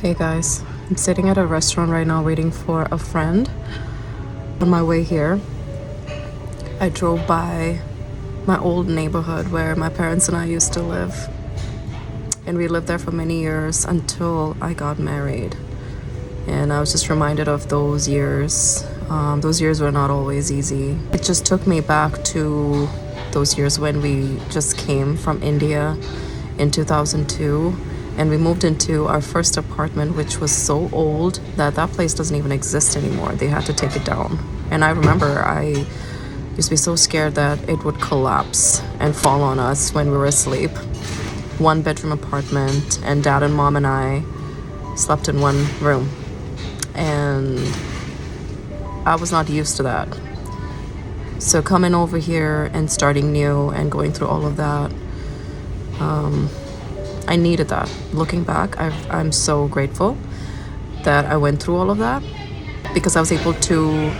Hey guys, I'm sitting at a restaurant right now waiting for a friend. On my way here, I drove by my old neighborhood where my parents and I used to live. And we lived there for many years until I got married. And I was just reminded of those years. Those years were not always easy. It just took me back to those years when we just came from India in 2002. And we moved into our first apartment, which was so old that place doesn't even exist anymore. They had to take it down. And I remember I used to be so scared that it would collapse and fall on us when we were asleep. 1-bedroom apartment, and Dad and Mom and I slept in one room. And I was not used to that. So coming over here and starting new and going through all of that, I needed that. Looking back, I'm so grateful that I went through all of that, because I was able to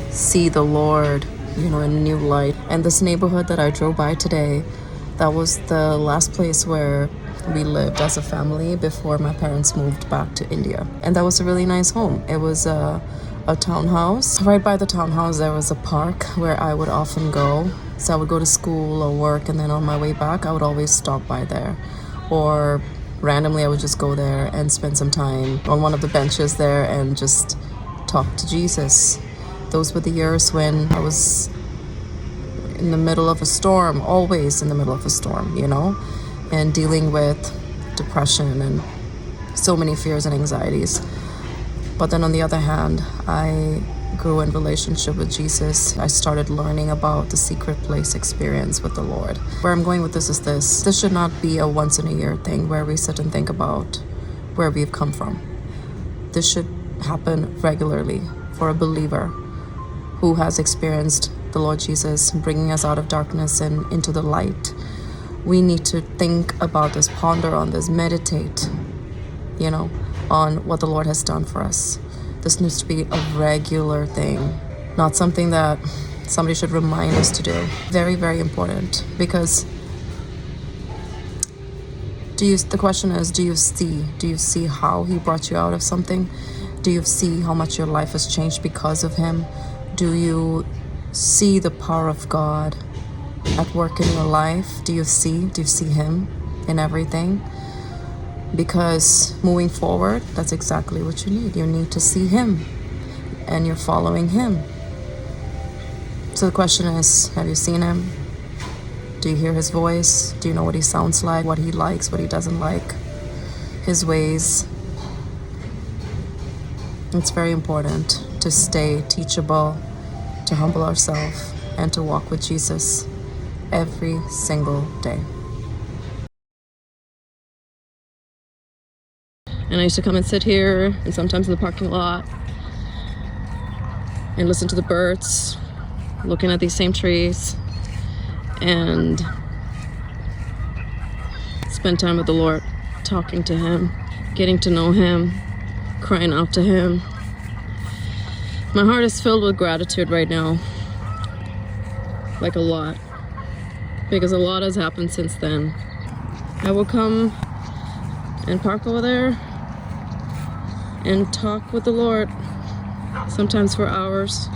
see the Lord, in a new light. And this neighborhood that I drove by today, that was the last place where we lived as a family before my parents moved back to India. And that was a really nice home. It was a townhouse. Right by the townhouse, there was a park where I would often go. So I would go to school or work, and then on my way back, I would always stop by there. Or randomly, I would just go there and spend some time on one of the benches there and just talk to Jesus. Those were the years when I was in the middle of a storm, always in the middle of a storm, and dealing with depression and so many fears and anxieties. But then on the other hand, I grew in relationship with Jesus. I started learning about the secret place experience with the Lord. Where I'm going with this is this. This should not be a once in a year thing where we sit and think about where we've come from. This should happen regularly for a believer who has experienced the Lord Jesus bringing us out of darkness and into the light. We need to think about this, ponder on this, meditate, on what the Lord has done for us. This needs to be a regular thing, not something that somebody should remind us to do. Very, very important, because the question is, do you see how he brought you out of something? Do you see how much your life has changed because of him? Do you see the power of God at work in your life? Do you see him in everything? Because moving forward, that's exactly what you need. You need to see him, and you're following him. So the question is, have you seen him? Do you hear his voice? Do you know what he sounds like, what he likes, what he doesn't like, his ways? It's very important to stay teachable, to humble ourselves, and to walk with Jesus every single day. And I used to come and sit here, and sometimes in the parking lot, and listen to the birds, looking at these same trees, and spend time with the Lord, talking to him, getting to know him, crying out to him. My heart is filled with gratitude right now, like a lot, because a lot has happened since then. I will come and park over there and talk with the Lord, sometimes for hours.